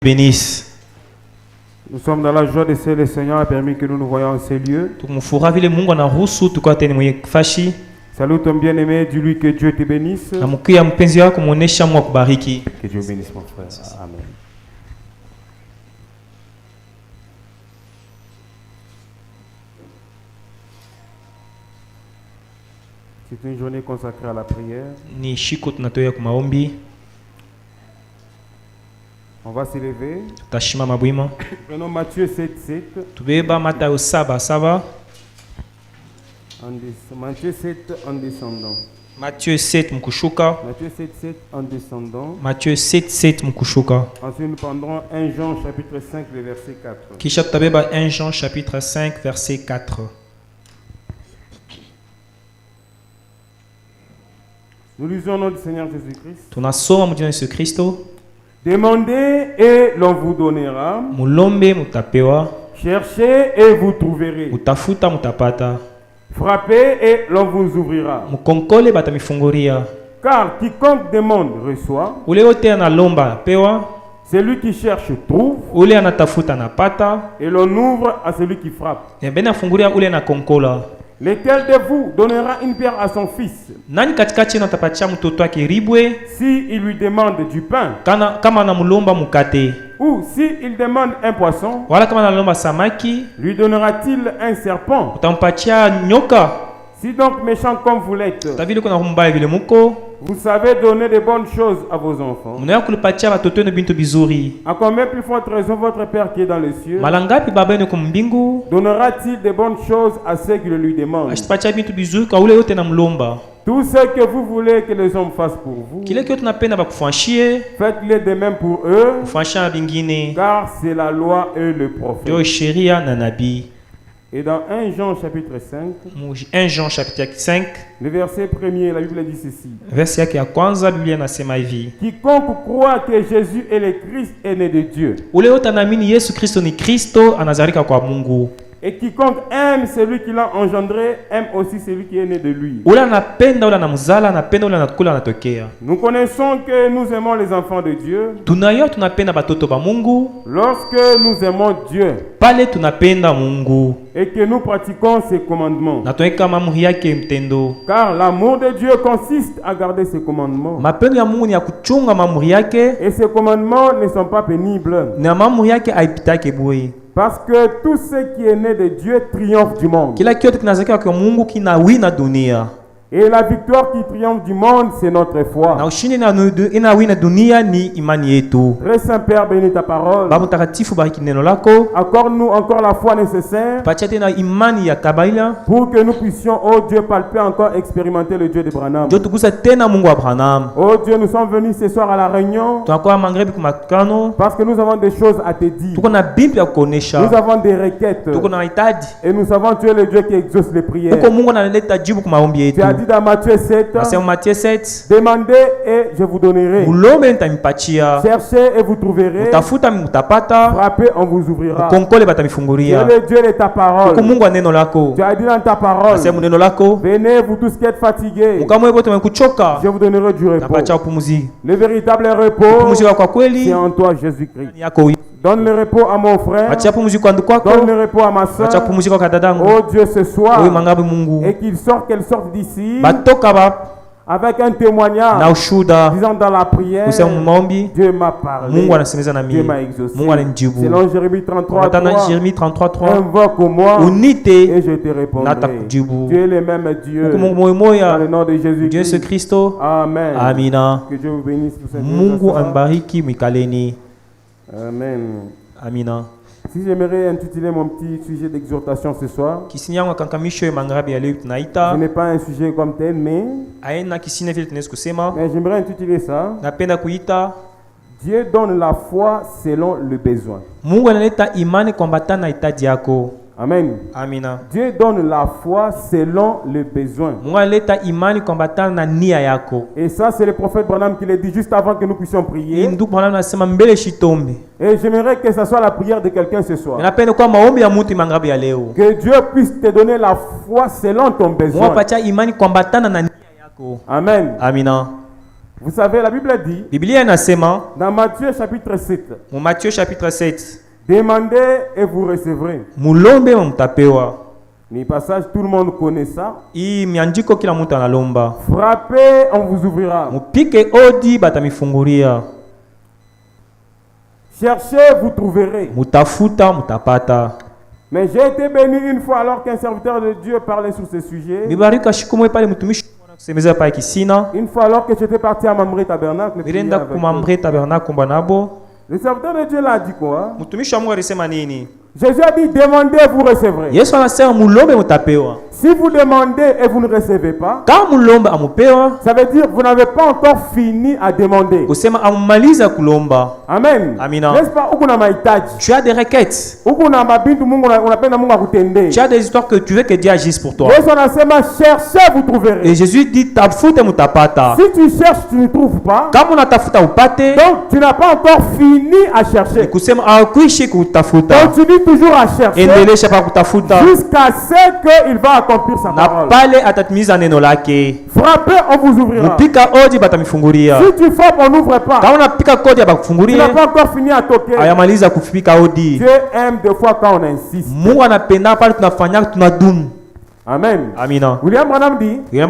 bénisse. Nous sommes dans la joie de ce que le Seigneur a permis que nous nous voyons en ces lieux. Salut ton bien-aimé, dis-lui que Dieu te bénisse. Que Dieu bénisse mon frère. Amen. C'est une journée consacrée à la prière. On va s'élever. Prenons Matthieu 7:7. Matthieu 7 en descendant. Matthieu 7 mkushuka. Matthieu 7:7 en descendant. Matthieu 7:7 mkushuka. Ensuite nous prendrons 1 Jean chapitre 5 le verset 4. Kisha tutabeba 1 Jean chapitre 5 verset 4. Nous lisons au nom du Seigneur Jésus-Christ. Tunasoma mu jina la Yesu Kristo. Demandez et l'on vous donnera. Mulombe mutapewa. Cherchez et vous trouverez. Mutafuta mutapata. Frappez et l'on vous ouvrira. Mukonkole batamifunguria. Car quiconque demande reçoit. Ule wote analomba pewa. Celui qui cherche trouve. Ule anatafuta napata. Et l'on ouvre à celui qui frappe. Bena funguria ule na konkola. Lequel de vous donnera une pierre à son fils? Nani katikati yenu atapatia mtoto wake ribwe? Si il lui demande du pain. Kama anamulomba mukate. Ou si il demande un poisson. Wala kama analomba samaki. Lui donnera-t-il un serpent? Utampatia nyoka. Si donc méchant comme vous l'êtes, vous savez donner de bonnes choses à vos enfants, à combien plus forte raison votre Père qui est dans les cieux donnera-t-il de bonnes choses à ceux qui le lui demandent? Tout ce que vous voulez que les hommes fassent pour vous, faites-le de même pour eux, car c'est la loi et le prophète. Et dans 1 Jean chapitre 5, 1 Jean chapitre 5, le verset 1er, la Bible dit ceci. Quiconque croit que Jésus est le Christ est né de Dieu. Et quiconque aime celui qui l'a engendré, aime aussi celui qui est né de lui. Nous connaissons que nous aimons les enfants de Dieu lorsque nous aimons Dieu et que nous pratiquons ses commandements. Car l'amour de Dieu consiste à garder ses commandements. Et ces commandements ne sont pas pénibles. Parce que tout ce qui est né de Dieu triomphe du monde. Et la victoire qui triomphe du monde, c'est notre foi. Très Saint Père, bénis ta parole. Accorde-nous encore la foi nécessaire pour que nous puissions, oh Dieu, palper encore, expérimenter le Dieu de Branham. Oh Dieu, nous sommes venus ce soir à la réunion parce que nous avons des choses à te dire. Nous avons des requêtes. Et nous savons que tu es le Dieu qui exauce les prières. Tu as dit dans Matthieu 7, demandez et je vous donnerai. Cherchez et vous trouverez. Frappez, on vous ouvrira. Tu es le Dieu de ta parole. Tu as dit dans ta parole, venez vous tous qui êtes fatigués, je vous donnerai du repos. Le véritable repos, c'est en toi, Jésus-Christ. Donne le repos à mon frère. Donne le repos à ma soeur. Oh Dieu, ce soir. Et qu'elle sorte d'ici avec un témoignage disant dans la prière, Dieu m'a parlé, Dieu m'a exaucé. Selon Jérémie 33:3, invoque moi et je te répondrai. Tu es le même Dieu. Dans le nom de Jésus-Christ. Amen. Amina. Que Dieu vous bénisse pour cette Amen. Amina. Si j'aimerais intituler mon petit sujet d'exhortation ce soir, ce n'est pas un sujet comme tel, mais j'aimerais intituler ça: Dieu donne la foi selon le besoin. Amen. Amina. Dieu donne la foi selon le besoin. Et ça, c'est le prophète Branham qui l'a dit juste avant que nous puissions prier. Et j'aimerais que ce soit la prière de quelqu'un ce soir. Que Dieu puisse te donner la foi selon ton besoin. Amen. Amina. Vous savez, la Bible dit, Biblia inasema dans Matthieu chapitre 7, mu Matthieu chapitre 7, demandez et vous recevrez. mulombe mtapewa. Ni passage, tout le monde connaît ça. Hii miandiko kila mtu analomba. Frappez, on vous ouvrira. Mupike odi batamifungulia. Cherchez, vous trouverez. Mutafuta mutapata. Mais j'ai été béni une fois alors qu'un serviteur de Dieu parlait sur ce sujet. Bibarika shikumwe pale mtumishi kusemeza pale kisina. Une fois alors que j'étais parti à Mamre Tabernacle. Nilienda ku Mamre Tabernacle mbanabo. Le serviteur de Dieu l'a dit quoi? Mtumishi wa Mungu alisema nini? Jésus a dit demandez, vous recevrez. Yesu anasema mulombe mutapewa. Si vous demandez et vous ne recevez pas, kama mulomba amupewa, ça veut dire vous n'avez pas encore fini à demander. Kusema amumaliza kulomba. Amen. Amina. N'est-ce pas? Ukuna mahitaji. Tu as des requêtes. Ukuna mabintu Mungu unapenda Mungu akutendee. Tu as des histoires que tu veux que Dieu agisse pour toi. Yesu anasema cherchez, vous trouverez. Et Jésus dit tafuta mutapata. Si tu cherches, tu ne trouves pas. Kama unatafuta upate, donc tu n'as pas encore fini à chercher. Kusema akuishi kutafuta. Continue toujours à chercher. Endelesha pa kutafuta. Jusqu'à ce qu'il va accomplir sa parole. Pale atatimiza neno lake. Frappez, on vous ouvrira. Mupika odi batamifungulia. Si tu frappes, on n'ouvre pas. Kama unapika kodi abakufungulia. Tu n'as pas encore fini à toquer. Ayamaliza kufika odi. Dieu aime des fois quand on insiste. Mungu anapenda pale tunafanya tunadumu. Amen. Amina. William Branham dit, Dieu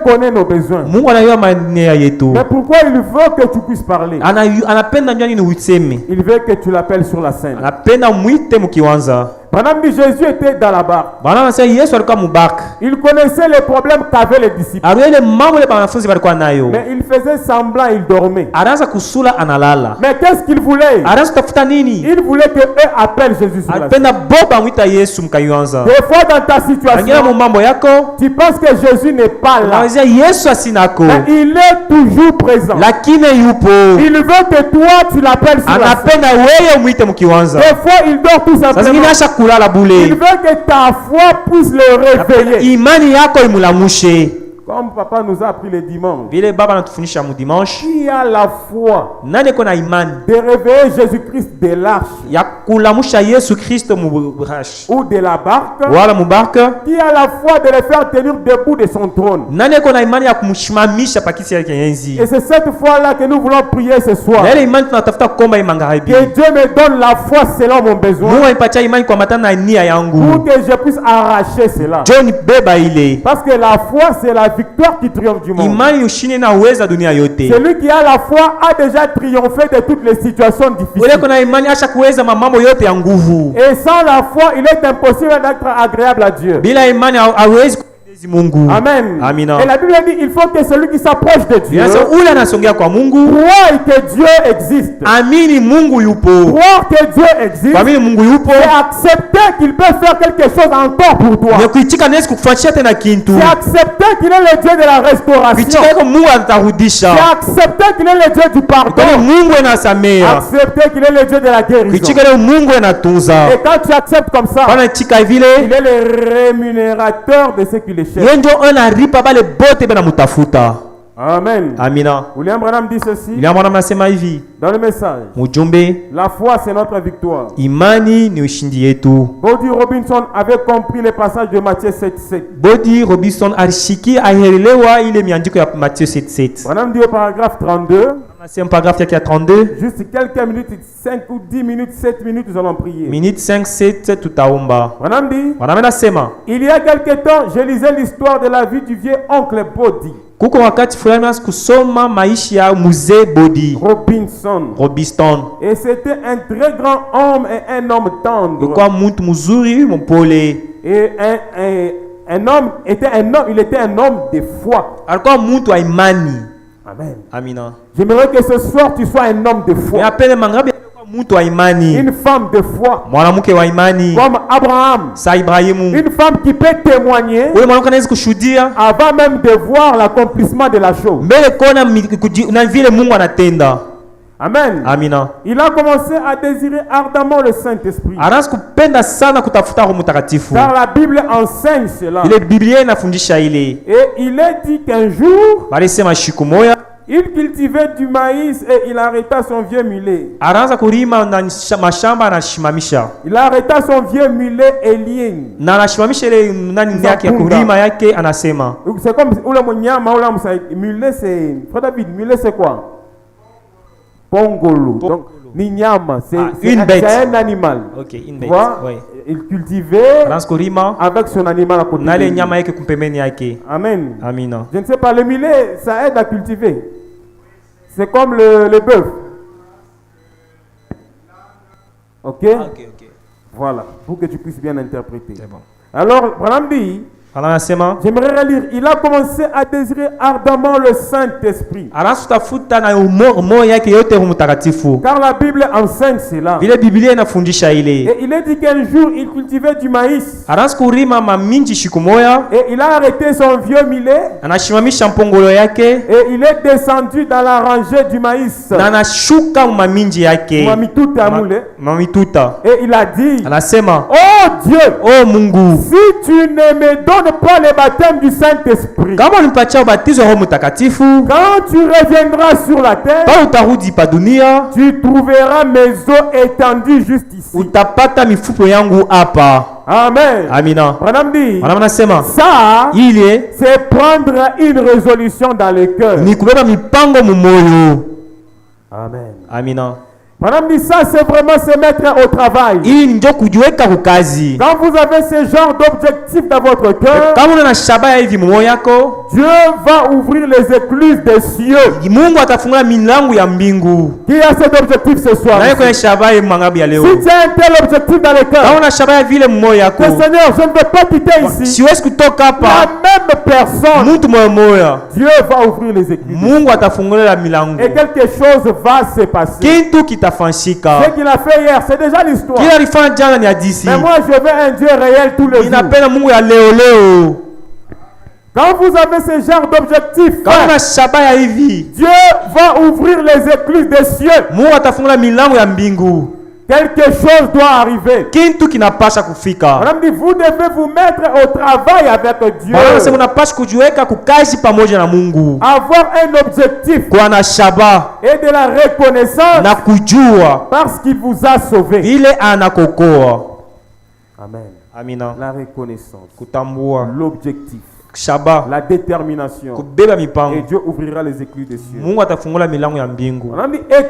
connaît nos besoins. Mungu anajua maneno yetu. Mais pourquoi il veut que tu puisses parler? Anapenda njani ni useme. Il veut que tu l'appelles sur la scène. Anapenda muite mkiwanza. Branham dit Jésus était dans la barque. Branham anasema Yesu alikuwa mubaraka. Il connaissait les problèmes qu'avaient les disciples. Aliele mambo ile wanafunzi walikuwa nayo. Mais il faisait semblant, il dormait. Anaanza kusula analala. Mais qu'est-ce qu'il voulait? Anaanza kutafuta nini? Il voulait que eux appellent Jésus sur la scène. Alipenda boba muita Yesu mkayuanza. Des fois dans ta situation, mambo yako, tu penses que Jésus n'est pas là. Unaweza Yesu asinako. Mais il est toujours présent. Lakini yupo. Il veut que toi tu l'appelles sur la scène. Anapenda wewe muite mkiwanza. Des fois il dort tout simplement. Sasa ngine asha kulala bule. Il veut que ta foi puisse le réveiller. Imani yako imulamushe. Comme papa nous a appris le dimanche. Vile baba anatufundisha mu dimanche. Qui a la foi? Nani kona imani? De réveiller Jésus-Christ de l'arche. Ya kulamusha Yesu Kristo mu rash. Ou de la barque. Wala mu barque. Qui a la foi de le faire tenir debout de son trône. Nani kona imani ya kumshimamisha pakiti yake enzi. Et c'est cette foi-là que nous voulons prier ce soir. Ile imani tunatafuta kuomba imangaribi. Que Dieu me donne la foi selon mon besoin. Mungu anipatia imani kwa matana na nia yangu. Pour que je puisse arracher cela. John beba ile. Parce que la foi c'est la victoire qui triomphe du monde. Imani ushinde na uweza dunia yote. Celui qui a la foi a déjà triomphé de toutes les situations difficiles. Ule kuna imani acha kuweza mambo yote ya nguvu. Et sans la foi, il est impossible d'être agréable à Dieu. Bila imani hawezi Mungu. Amen. Amina. Et la Bible dit il faut que celui qui s'approche de Dieu ule anasongea kwa Mungu croit que Dieu existe. Amini Mungu yupo. Croire que Dieu existe. Amini Mungu yupo. C'est accepter qu'il peut faire quelque chose encore pour toi. Ne kuitika nesi kufanyia tena kintu. C'est accepter qu'il est le Dieu de la restauration. Kuitika kwa Mungu atarudisha. C'est accepter qu'il est le Dieu du pardon. Kwa Mungu anasamea. Accepter qu'il est le Dieu de la guérison. Kuitika kwa Mungu anatunza. Et quand tu acceptes comme ça, kana chika vile, il est le rémunérateur de ce qu'il est. Yendo anaripa bale bote bana mutafuta. Amen. Amina. William Branham dit ceci. William Branham anasema hivi. Dans le message. Mujumbe. La foi c'est notre victoire. Imani ni ushindi yetu. Body Robinson avait compris le passage de Matthieu 7:7. Body Robinson alishiki aelewa ile miandiko ya Matthieu 7:7. Branham dit au paragraphe 32. C'est un paragraphe qui a 32. Juste quelques minutes, 5 ou 10 minutes, 7 minutes, nous allons prier. Minute 5, 7, tutaomba. Branham dit. Branham anasema. Il y a quelque temps, je lisais l'histoire de la vie du vieux oncle Body. Kuko wakati fulani kusoma maisha ya mzee Body Robinson. Et c'était un très grand homme et un homme tendre. Kwa mtu mzuri mpole. Et un homme était un homme, il était un homme de foi. Alikuwa mtu wa imani. Amen. Amina. J'aimerais que ce soir tu sois un homme de foi. Une femme de foi. Comme Abraham. Une femme qui peut témoigner avant même de voir l'accomplissement de la chose. Amen. Amina. Il a commencé à désirer ardemment le Saint-Esprit. Car la Bible enseigne cela. Et il est dit qu'un jour, Il cultivait du maïs et il arrêta son vieux mulet. Anaanza kulima na mashamba anasimamisha. Il arrêta son vieux mulet Elien. Na anasimamisha ile nani yake ya kulima yake anasema. C'est comme ule mnyama ule mulet c'est Frère David, mulet c'est quoi? Pongolo. Donc ni nyama, c'est un animal. OK, une bête. Oui. Il cultivait avec son animal à côté. Amen. Amina. Je ne sais pas, le mulet, ça aide à cultiver. C'est comme le bœuf. Ok? Voilà, pour que tu puisses bien interpréter. C'est bon. Alors, Branham dit, j'aimerais relire. Il a commencé à désirer ardemment le Saint-Esprit. Car la Bible enseigne cela. Et il est dit qu'un jour il cultivait du maïs. Et il a arrêté son vieux mulet. Et il est descendu dans la rangée du maïs. Et il a dit, oh Dieu, oh Mungu, si tu ne me donnes pas le baptême du Saint-Esprit, quand tu reviendras sur la terre, tu trouveras mes os étendus juste ici. Amen. Amina. Branham dit, ça, c'est prendre une résolution dans le cœur. Amen. Amina. Madame dit ça, c'est vraiment se mettre au travail. Quand vous avez ce genre d'objectif dans votre cœur, Dieu va ouvrir les écluses des cieux. Qui a cet objectif ce soir? Si tu as un tel objectif dans le cœur, que Seigneur, je ne veux pas quitter ici. La même personne, Dieu va ouvrir les écluses. Et quelque chose va se passer. Ce qu'il a fait hier, c'est déjà l'histoire. Mais moi, je veux un Dieu réel tous les jours. Quand vous avez ce genre d'objectif, Dieu va ouvrir les écluses des cieux. Quelque chose doit arriver. Madame dit, vous devez vous mettre au travail avec Dieu. Avoir un objectif et de la reconnaissance parce qu'il vous a sauvé. Amen. La reconnaissance, l'objectif, la détermination, et Dieu ouvrira les écluses des cieux. Et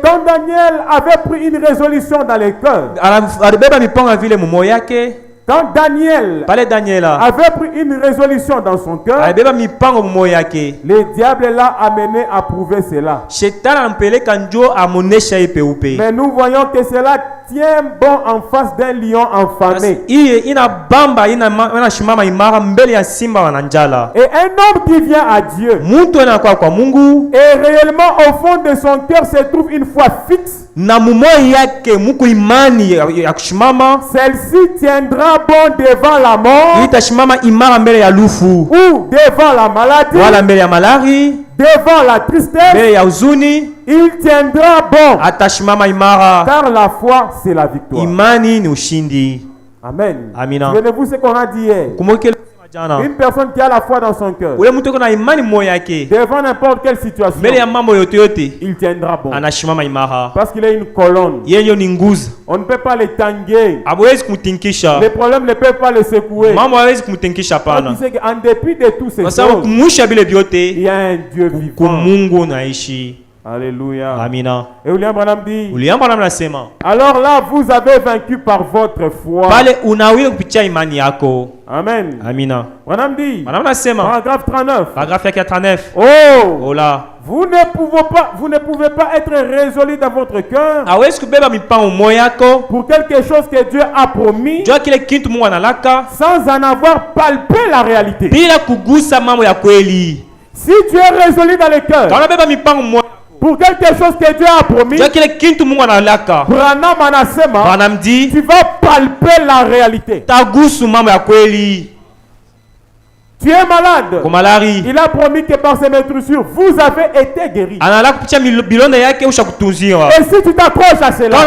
quand Daniel avait pris une résolution dans les cœurs, quand Daniel avait pris une résolution dans son cœur, le diable l'a amené à prouver cela. Mais nous voyons que cela tient bon en face d'un lion enfamé. Et un homme qui vient à Dieu, et réellement au fond de son cœur se trouve une foi fixe, celle-ci tiendra bon devant la mort, ou devant la maladie, devant la tristesse, il tiendra bon. Car la foi, c'est la victoire. Amen. Souvenez-vous ce qu'on a dit hier. Une personne qui a la foi dans son cœur, devant n'importe quelle situation, il tiendra bon. Parce qu'il est une colonne. On ne peut pas le tanguer. Les problèmes ne peuvent pas le secouer. En dépit de tous ces choses, il y a un Dieu vivant. Alléluia. Amina. Et William Branham dit, alors là, vous avez vaincu par votre foi. Amen. Amina. Branham dit, paragraphe 39. Oh là. Vous ne pouvez pas être résolu dans votre cœur pour quelque chose que Dieu a promis sans en avoir palpé la réalité. Si tu es résolu dans le cœur pour quelque chose que Dieu a promis, Branham Anasema, tu vas palper la réalité. Tu es malade. Il a promis que par ses meurtrissures, vous avez été guéri. Et si tu t'accroches à cela, tu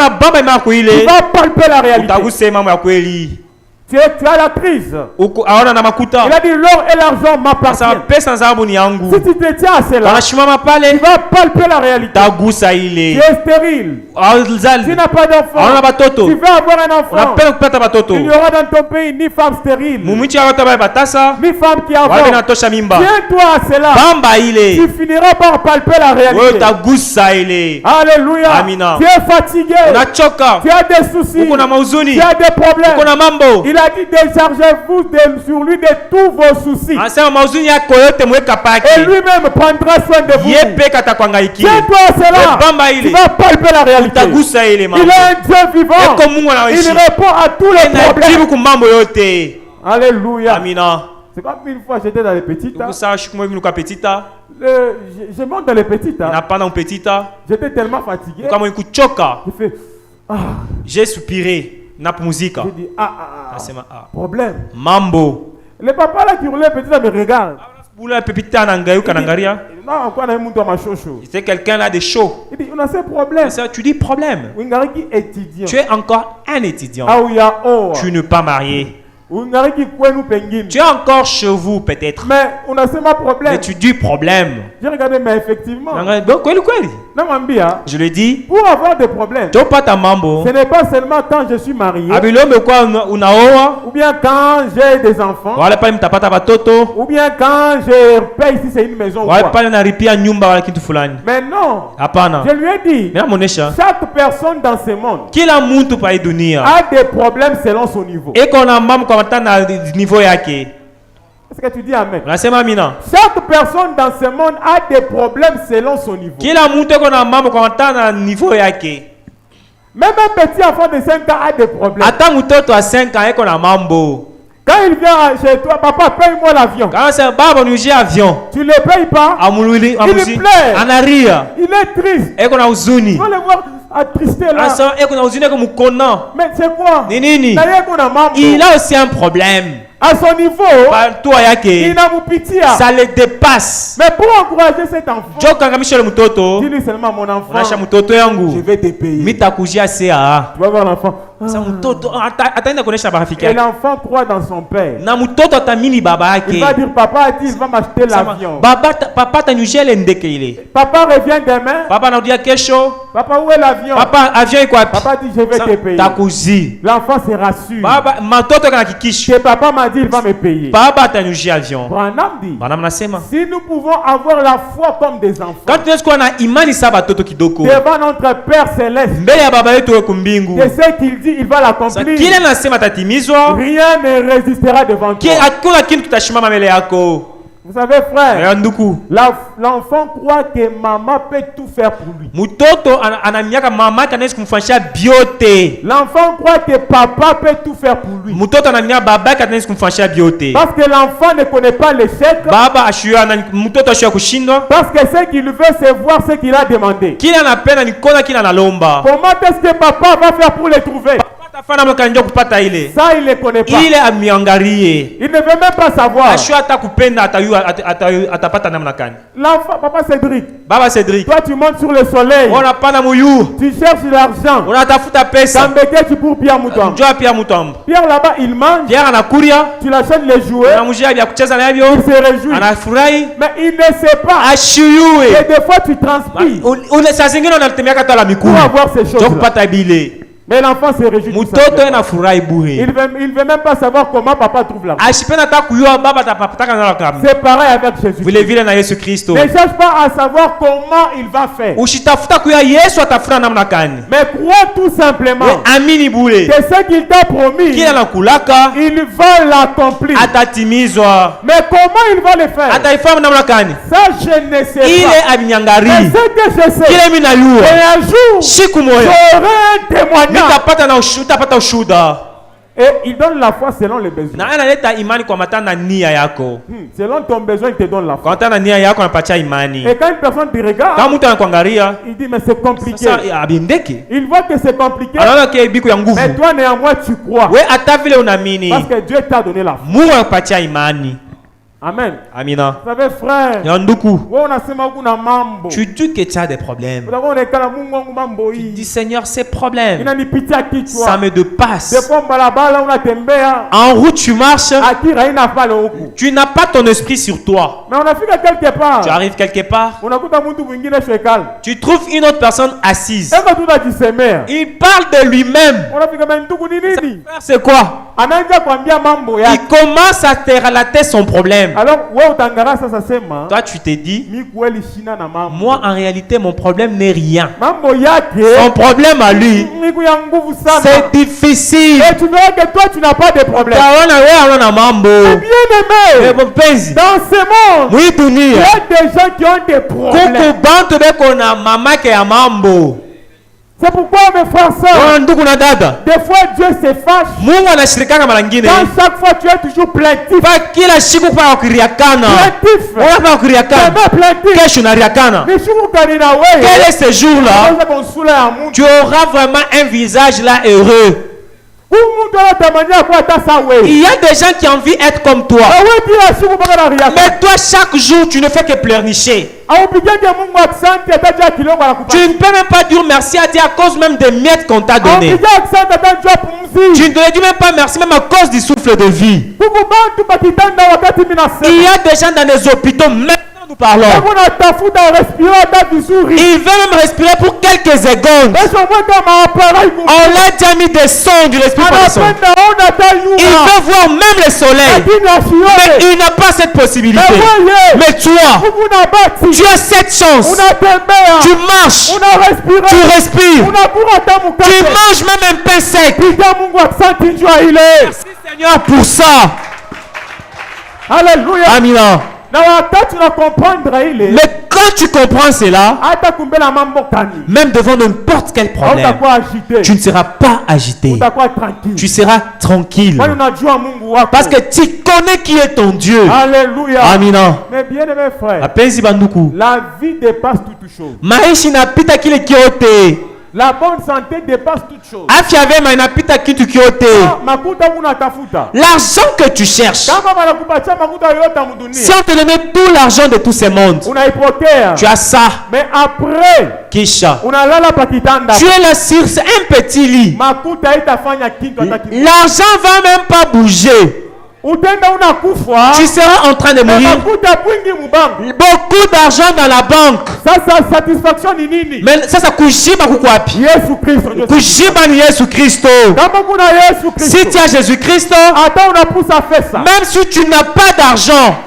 vas palper la réalité. Tu tu as la crise. Il a dit l'or et l'argent m'appartiennent. Si tu te tiens à cela, tu vas palper la réalité. Tu es stérile. Tu n'as pas d'enfant. Tu veux avoir un enfant. Il n'y aura dans ton pays ni femme stérile, ni femme qui avorte. Tiens-toi à cela. Tu finiras par palper la réalité. Alléluia. Tu es fatigué. Tu as des soucis. Tu as des problèmes. Il a dit déchargez-vous sur lui de tous vos soucis. Et lui-même prendra soin de vous. Tiens-toi à cela. Tu vas palper la réalité. Il est un Dieu vivant. Il répond à tous les problèmes. Alléluia. C'est comme une fois j'étais dans les petites. Je monte dans les petites. J'étais tellement fatigué. J'ai soupiré. J'ai dit problème. Mambo. Le papa là qui roulait petit là me regarde. C'est quelqu'un là de chaud. Il dit on a ce problème. Tu dis problème. Tu es encore un étudiant. Tu n'es pas marié. Tu es encore chez vous peut-être. Mais on a seulement problème. Mais tu dis problème. J'ai regardé mais effectivement. Je le dis. Pour avoir des problèmes. Ce n'est pas seulement quand je suis marié. Ou bien quand j'ai des enfants. Ou bien quand je paye si c'est une maison. Mais non. Je lui ai dit. Chaque personne dans ce monde a des problèmes selon son niveau. Est-ce que tu dis amen? Chaque personne dans ce monde a des problèmes selon son niveau. Même un petit enfant de 5 ans a des problèmes. Quand il vient chez toi, papa, paye-moi l'avion. Tu ne le payes pas. Il pleure. Il est triste. Tu vas le voir attristé là. Mais c'est quoi? Il a aussi un problème. À son niveau, il n'a pas pitié. Ça le dépasse. Mais pour encourager cet enfant, dis-lui seulement mon enfant, je vais te payer. Tu vas voir l'enfant. Et l'enfant croit dans son père. Il va dire papa a dit il va m'acheter l'avion. Papa revient demain. Papa où est l'avion? Papa dit je vais te payer. L'enfant se rassure. Que papa m'a dit il va me payer. Branham dit si nous pouvons avoir la foi comme des enfants devant notre Père Céleste, et ce qu'il dit il va l'accomplir. Rien ne résistera devant toi. Vous savez frère, l'enfant croit que maman peut tout faire pour lui. L'enfant croit que papa peut tout faire pour lui. Parce que l'enfant ne connaît pas l'échec. Parce que ce qu'il veut c'est voir ce qu'il a demandé. Comment est-ce que papa va faire pour le trouver? Ça il ne connaît pas. Il ne veut même pas savoir. L'enfant, papa Cédric. Toi tu montes sur le soleil. Tu cherches l'argent. Tu pour Pierre Moutombe. Pierre là-bas il mange. Tu l'achètes les jouets. Il se réjouit. Mais il ne sait pas. Et des fois tu transpires pour avoir ces choses-là. Mais l'enfant se réjouit. Il veut même pas savoir comment papa trouve l'argent. C'est pareil avec Jésus. Ne cherche pas à savoir comment il va faire. Mais crois tout simplement que ce qu'il t'a promis, il va l'accomplir. Mais comment il va le faire? Ça je ne sais pas. Mais ce que je sais, et un jour j'aurai un témoignage. Et il donne la foi selon les besoins. Selon ton besoin, il te donne la foi. Et quand une personne te regarde, il dit mais c'est compliqué. Il voit que c'est compliqué. Mais toi néanmoins tu crois. Parce que Dieu t'a donné la foi. Amen. Amina. Vous savez, frère, tu dis que tu as des problèmes. Tu dis, Seigneur, ces problèmes, ça me dépasse. En route, tu marches, tu n'as pas ton esprit sur toi. Tu arrives quelque part, tu trouves une autre personne assise. Il parle de lui-même. C'est quoi? Il commence à te relater son problème. Toi, tu te dis, moi, en réalité, mon problème n'est rien. Son problème à lui, c'est difficile. Et tu verras que toi, tu n'as pas de problème. Bien-aimé, dans ce monde, il y a des gens qui ont des problèmes. C'est pourquoi mes frères et sœurs, des fois Dieu se fâche. Dans chaque fois tu es toujours plaintif. Quel est ce jour-là? Tu auras vraiment un visage là heureux. Il y a des gens qui ont envie d'être comme toi. Mais toi, chaque jour, tu ne fais que pleurnicher. Tu ne peux même pas dire merci à Dieu à cause même des miettes qu'on t'a donné. Tu ne dis même pas merci même à cause du souffle de vie. Il y a des gens dans les hôpitaux, maintenant nous parlons. Il veut même respirer pour quelques secondes. On l'a déjà mis des sons du respiration. Il veut voir même le soleil. Mais il n'a pas cette possibilité. Mais toi, tu as cette chance. Tu marches. Tu respires. Tu manges même un pain sec. Merci Seigneur pour ça. Alléluia. Amina. Mais quand tu comprends cela, même devant n'importe quel problème, tu ne seras pas agité. Tu seras tranquille. Parce que tu connais qui est ton Dieu. Alléluia. Amina. Mais bien aimé frère, la vie dépasse toute chose. La bonne santé dépasse toute chose. L'argent que tu cherches, si on te donnait tout l'argent de tous ces mondes, tu as ça. Mais après, Kisha, tu es là sur un petit lit. L'argent va même pas bouger. Tu seras en train de mourir. Beaucoup d'argent dans la banque. Mais ça kujiba kukwapi. Yesu Christo. Si tu as Jésus Christ, même si tu n'as pas d'argent,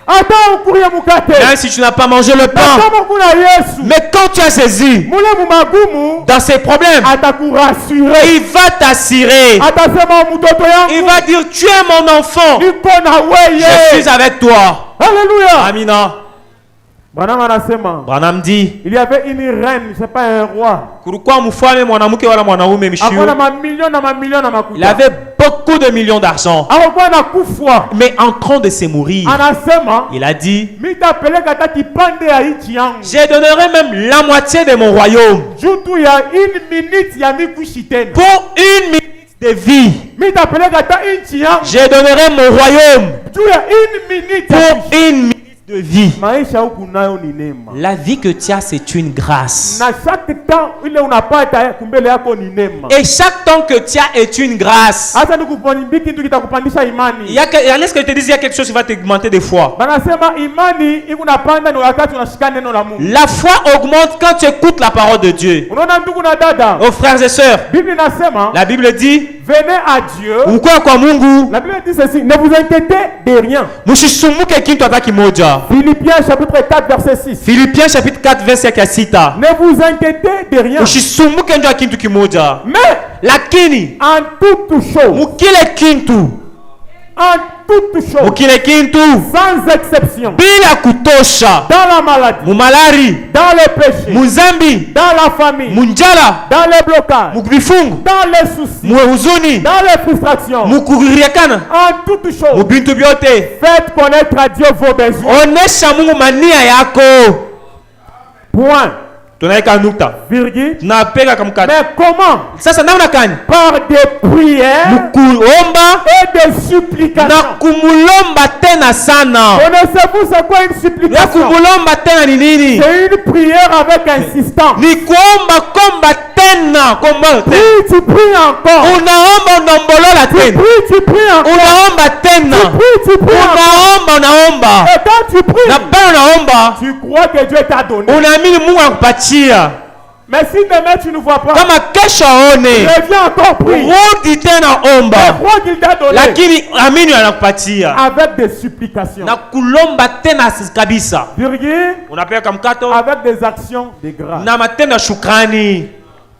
même si tu n'as pas mangé le pain, mais quand tu as saisi dans ces problèmes, il va t'assurer. Il va dire, tu es mon enfant, je suis avec toi. Alléluia. Amina. Branham dit, il y avait une reine, c'est pas un roi. Il avait beaucoup de millions d'argent. Mais en train de se mourir, il a dit, je donnerai même la moitié de mon royaume pour une minute de vie. Je donnerai mon royaume pour une minute de vie. La vie que tu as, c'est une grâce. Et chaque temps que tu as est une grâce. Laisse que je te dise, il y a quelque chose qui va t'augmenter des fois. La foi augmente quand tu écoutes la parole de Dieu. Oh frères et sœurs, la Bible dit, venez à Dieu. La Bible dit ceci, ne vous inquiétez de rien. Philippiens chapitre 4 verset 6. Philippiens chapitre 4 verset 6. Ne vous inquiétez de rien. Mais lakini en toute chose, mukile kintu, en toute chose, sans exception, bila kutosha, dans la maladie, mumalari, dans le péché, muzambi, dans la famille, munjala, dans les blocages, mubifungu, dans les soucis, muhuzuni, dans les frustrations, mukuriakana, en toute chose, mubintu byote, faites connaître à Dieu vos besoins. Onesha Mungu mania yako. Point. Virgule. Mais comment? Par des prières et des supplications. Connaissez-vous c'est quoi une supplication? C'est une prière avec insistance. Tu pries encore. Tu pries encore. Et quand tu pries, tu crois que Dieu t'a donné. Mais si demain tu ne vois pas, reviens encore prier. Mais crois qu'il t'a donné. Avec des supplications. Virgule. Avec des actions de grâce.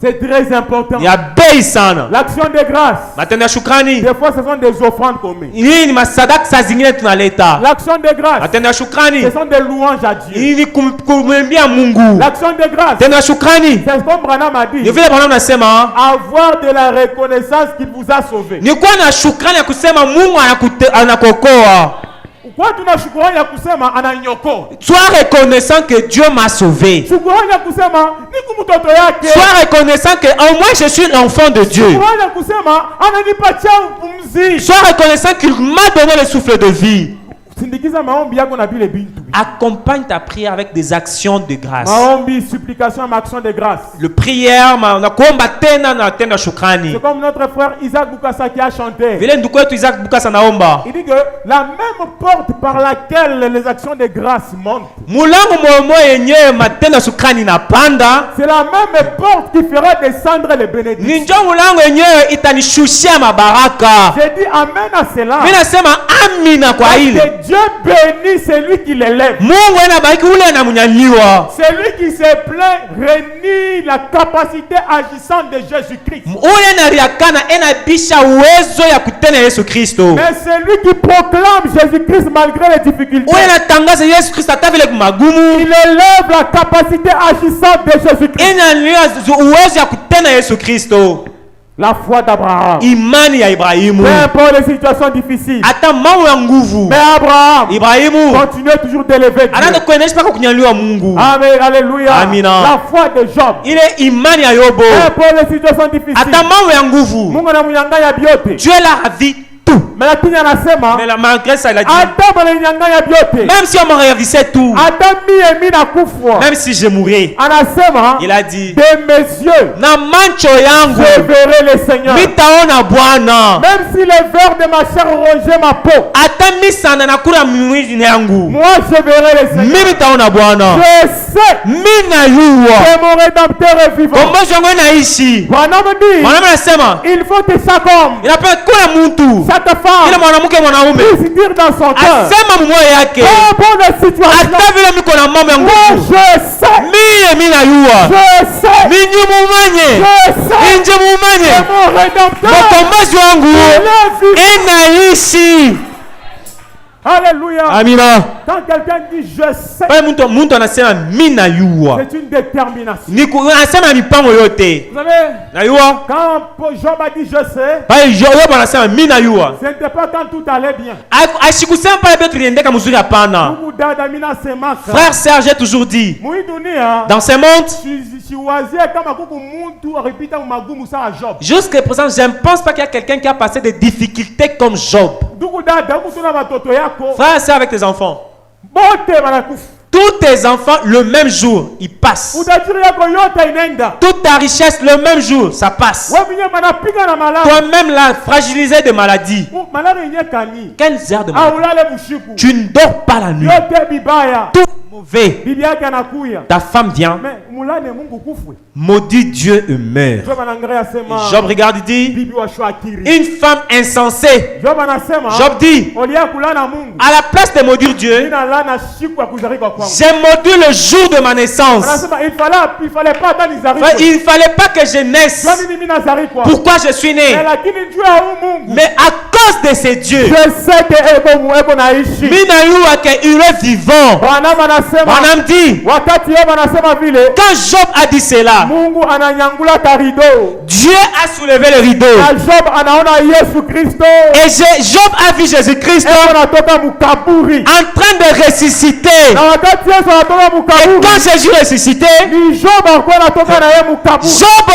C'est très important. L'action de grâce. Des fois, ce sont des offrandes communes. L'action de grâce. Ce sont des louanges à Dieu. L'action de grâce. C'est comme Branham a dit. Avoir de la reconnaissance qu'il vous a sauvé. Sois reconnaissant que Dieu m'a sauvé. Sois reconnaissant que au moins je suis l'enfant de Dieu. Sois reconnaissant qu'il m'a donné le souffle de vie. Accompagne ta prière avec des actions de grâce. Le prière, c'est comme notre frère Isaac Bukasa qui a chanté. Il dit que la même porte par laquelle les actions de grâce montent, c'est la même porte qui fera descendre les bénédictions. J'ai dit amen à cela. Dieu bénit celui qui l'élève. Celui qui se plaint renie la capacité agissante de Jésus-Christ. Mais celui qui proclame Jésus-Christ malgré les difficultés, il élève la capacité agissante de Jésus-Christ. La foi d'Abraham. Peu importe les situations difficiles. Mais Abraham continue toujours d'élever Dieu. Amen, alléluia. La foi de Job. Peu importe les situations difficiles. Dieu l'a ravi. Mais malgré ça, il a dit, même si on me ravissait tout, même si je mourrais, il a dit, de mes yeux, je verrai le Seigneur. Même si les vers de ma chair rongeaient ma peau, moi je verrai le Seigneur. Je sais que mon rédempteur est vivant. Il faut que chaque homme, chaque femme, puisse dire dans son cœur, bon de situation, je sais que mon rédempteur est vivant. Alléluia. Amina. Quand quelqu'un dit je sais, c'est une détermination. Vous savez, quand Job a dit je sais, ce n'était pas quand tout allait bien. Frère Serge, j'ai toujours dit, dans ce monde, jusqu'à présent, je ne pense pas qu'il y a quelqu'un qui a passé des difficultés comme Job. Frère, c'est avec tes enfants. Tous tes enfants, le même jour, ils passent. Toute ta richesse, le même jour, ça passe. Toi-même, la fragilisé de maladie. Quelles heures de maladie? Tu ne dors pas la nuit. Tout mauvais. Ta femme vient. Maudit Dieu et meurt. Job regarde, il dit, une femme insensée. Job dit, à la place de maudire Dieu, j'ai maudit le jour de ma naissance. Il ne fallait pas que je naisse. Pourquoi je suis né? Mais à cause de ces dieux, il est vivant. Branham dit, quand Job a dit cela, Dieu a soulevé le rideau. Et Job a vu Jésus-Christ en train de ressusciter. Et quand Jésus ressuscité, Job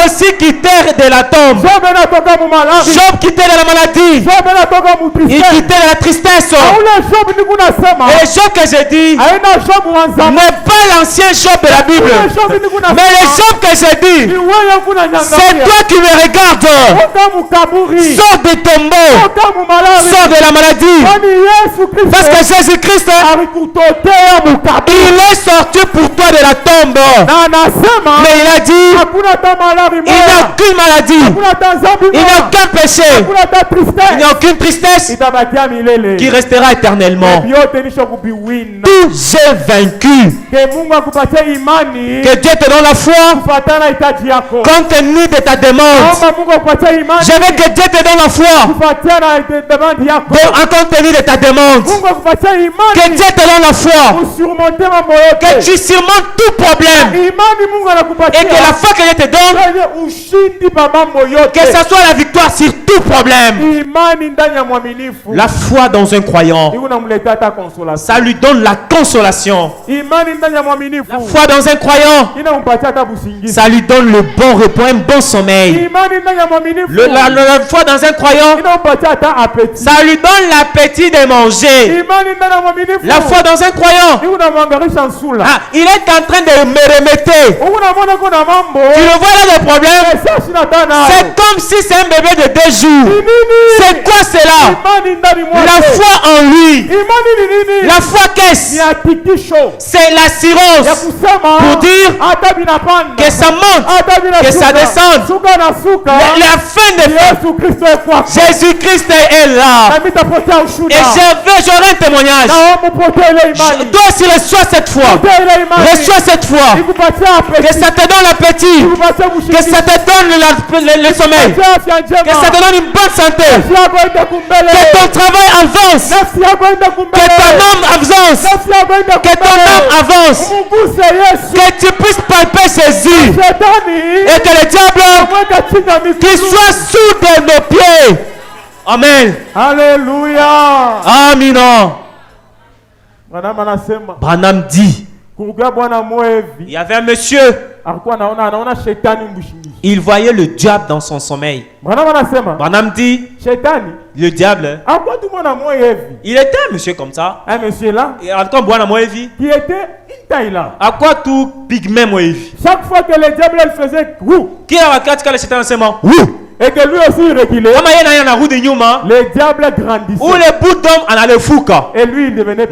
aussi quittait de la tombe. Job quittait de la maladie. Il quittait de la tristesse. Et le Job que j'ai dit n'est pas l'ancien Job de la Bible. Mais le Job que j'ai dit, c'est toi qui me regardes. Sors des tombeaux. Sors de la maladie. Parce que Jésus-Christ, il est sorti pour toi de la tombe. Mais il a dit, il n'y a aucune maladie. Il n'y a aucun péché. Il n'y a aucune tristesse qui restera éternellement. Tout j'ai vaincu. Que Dieu te donne la foi compte tenu de ta demande. Je veux que Dieu te donne la foi compte tenu de ta demande. Que Dieu te donne la foi que tu surmontes tout problème. Et que la foi que Dieu te donne, que ce soit la victoire sur tout problème. La foi dans un croyant, ça lui donne la consolation. La foi dans un croyant, ça lui donne le bon repos, un bon sommeil. La foi dans un croyant, ça lui donne l'appétit de manger. La foi dans un croyant, il est en train de me remettre. Tu le vois là le problème? C'est comme si c'est un bébé de 2 jours. C'est quoi cela? La foi en lui. La foi qu'est-ce? C'est l'assurance pour dire que ça monte, que ça descende. La fin de Jésus-Christ est là. Et j'aurai un témoignage. Toi aussi reçois cette foi. Reçois cette foi. Que ça te donne l'appétit. Que ça te donne le sommeil. Que ça te donne une bonne santé. Que ton travail avance. Que ton âme avance. Que ton âme avance. Que tu puisses palper Jésus. Et que le diable qu'il soit sous de nos pieds. Amen. Alléluia. Amen. Branham dit, il y avait un monsieur, il voyait le diable dans son sommeil. Branham dit, le diable, il était un monsieur comme ça. Un monsieur là, et en tout cas, qui était une taille là. À quoi tout pygmée moïvi? Chaque fois que le diable faisait qui a la le seulement et que lui aussi il reculait, le diable grandissait. Ou le bout d'homme en a le fouca. Et lui il devenait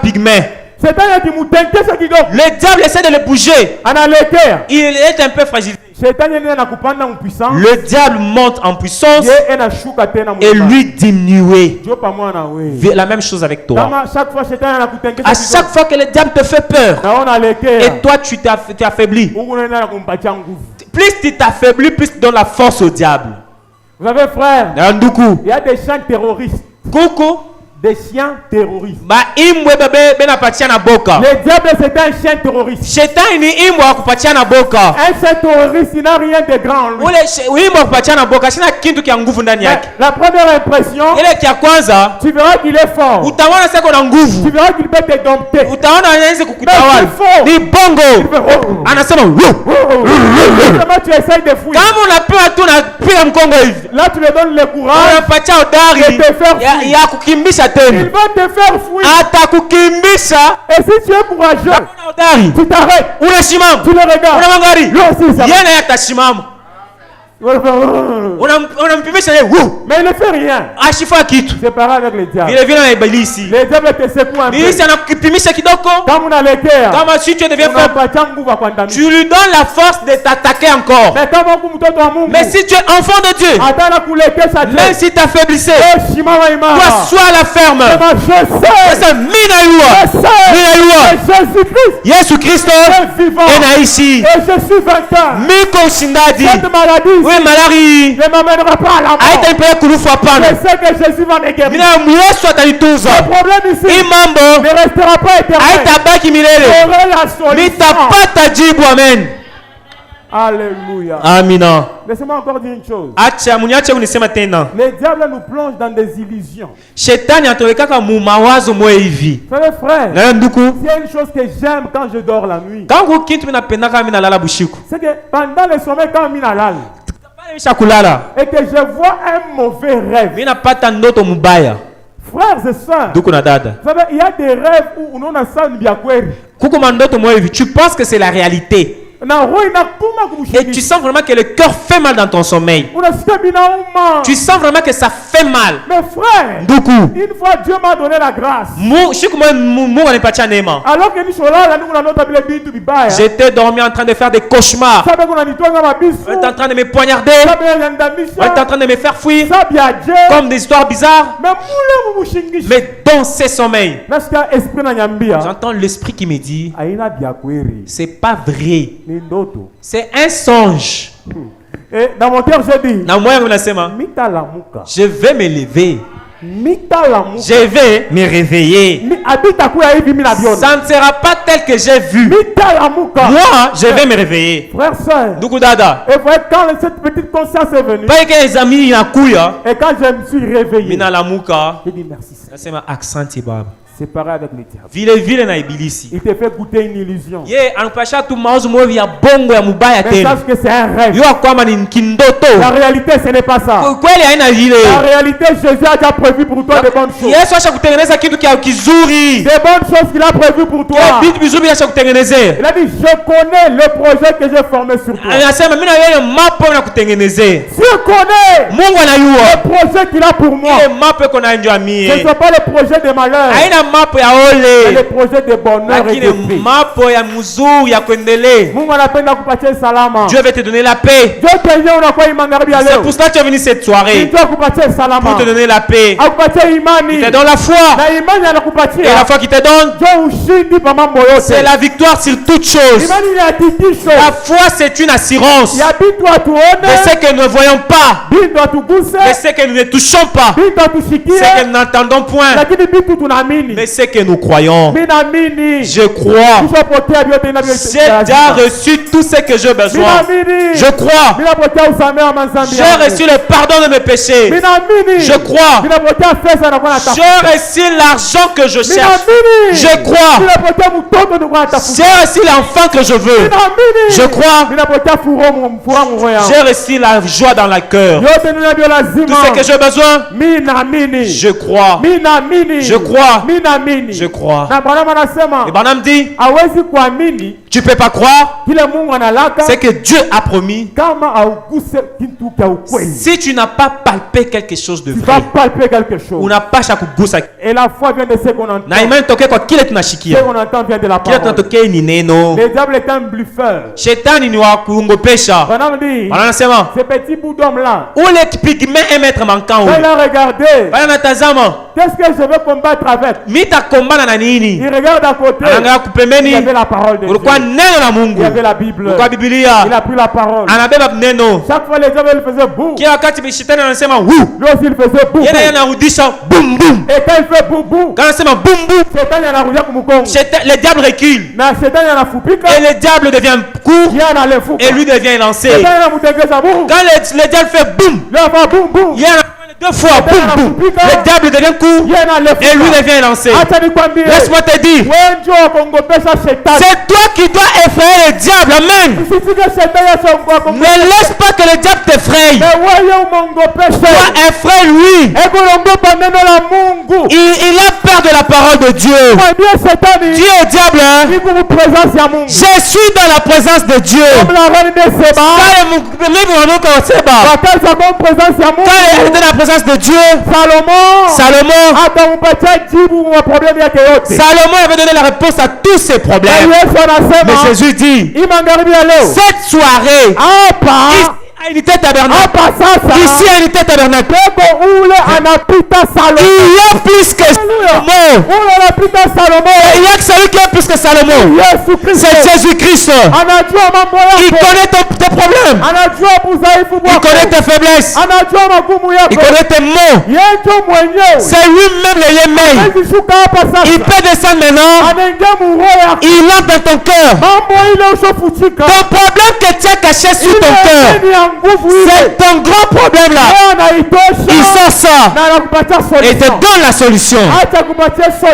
pygmée. Le diable essaie de le bouger. Il est un peu fragile. Le diable monte en puissance et lui diminue. La même chose avec toi. À chaque fois que le diable te fait peur et toi tu t'affaiblis, plus tu t'affaiblis, plus tu donnes la force au diable. Vous savez frère, il y a des chiens terroristes. Des chiens terroristes. Le diable c'est un chien terroriste. Un chien terroriste, il n'a rien de grand en lui. La première impression, tu verras qu'il est fort. Tu verras qu'il peut te dompter. Tu essayes de fuir. Là tu lui donnes le courage de te faire fuir. Il va te faire fuir. Et si tu es courageux, tu t'arrêtes. Tu le regardes. Lui aussi ça va. Mais il ne fait rien. C'est pareil avec les diables. Les diables te secouent un peu. Si tu deviens faible, tu lui donnes la force de t'attaquer encore. Mais si tu es enfant de Dieu, même si tu affaiblissais, toi sois la ferme. Jésus-Christ est ici. Cette maladie, Oui, malari. Ne m'amènera pas à la mort. Je sais que Jésus va me guérir. Le problème ici ne restera pas éternel. J'aurai la solution. Alléluia. Amina. Laissez-moi encore dire une chose. Le diable nous plonge dans des illusions. Frère, s'il y a une chose que j'aime quand je dors la nuit, c'est que pendant le sommeil, quand je m'inalale, et que je vois un mauvais rêve, frères et sœurs, vous savez, il y a des rêves où on a ça, tu penses que c'est la réalité. Et tu sens vraiment que le cœur fait mal dans ton sommeil. Tu sens vraiment que ça fait mal. Mais frère, une fois Dieu m'a donné la grâce. Alors que j'étais dormi en train de faire des cauchemars. On était en train de me poignarder. On était en train de me faire fuir. Comme des histoires bizarres. Mais dans ces sommeils, j'entends l'esprit qui me dit, c'est pas vrai. C'est un songe. Et dans mon cœur, j'ai dit, je vais me lever. Je vais me réveiller. Ça ne sera pas tel que j'ai vu. Moi, je vais me réveiller. Frère, soeur. Et quand cette petite conscience est venue, et quand je me suis réveillé, j'ai dit merci. Séparé avec le diable. Il te fait goûter une illusion. Mais sache que c'est un rêve. La réalité, ce n'est pas ça. La réalité, Jésus a déjà prévu pour toi de bonnes choses. Des bonnes choses qu'il a prévues pour toi. Il a dit, je connais le projet que j'ai formé sur toi. Je connais le projet qu'il a pour moi. Ce ne sont pas le projet de malheur. C'est le projet de bonheur et de paix. Dieu va te donner la paix. C'est pour cela que tu es venu cette soirée. Pour te donner la paix. Il te donne la foi. Et la foi qui te donne, c'est la victoire sur toutes choses. La foi, c'est une assurance de ce que nous ne voyons pas, de ce que nous ne touchons pas, de ce que nous n'entendons point, mais ce que nous croyons. Je crois. J'ai déjà reçu tout ce que j'ai besoin. Je crois. J'ai reçu le pardon de mes péchés. Je crois. J'ai reçu l'argent que je cherche. Je crois. J'ai reçu l'enfant que je veux. Je crois. J'ai reçu la joie dans le cœur. Tout ce que j'ai besoin. Je crois. Je crois. Je crois. Et Branham dit, tu ne peux pas croire ce que Dieu a promis. Si tu n'as pas palpé quelque chose de vrai, ou n'a pas chaque goût, et la foi vient de ce qu'on entend. Ce qu'on entend vient de la parole. Le diable est un bluffeur. Ce petit bout d'homme là, où les pygmées est maître manquant, il a regardé. Qu'est-ce que je veux combattre avec? Il regarde à côté. Il y avait la parole de Dieu. Il y avait la Bible. Il a pris la parole. Chaque fois les hommes faisaient boum. Lui aussi il faisait boum. Et quand il fait boum boum, le diable recule. Et le diable devient court. Et lui devient lancé. Quand le diable fait boum, il y a deux fois, boum, boum. Le diable devient court et lui devient lancé. Laisse-moi te dire, c'est toi qui dois effrayer le diable. Amen. Ne laisse pas que le diable t'effraie. Toi, effraie lui. Il a peur de la parole de Dieu. Dis au diable, je suis dans la présence de Dieu. De Dieu. Salomon avait donné la réponse à tous ses problèmes. Mais Jésus dit, cette soirée, à Unité Tabernacle, ici à Unité Tabernacle, il y a plus que Salomon. Il y a que celui qui est plus que Salomon. C'est Jésus-Christ. Il connaît tes problèmes. Il connaît tes faiblesses. Il connaît tes mots. C'est lui-même le Yémei. Il peut descendre maintenant. Il entre dans ton cœur. Ton problème que tu as caché sous ton cœur, c'est ton grand problème là. Il sort ça et te donne la solution.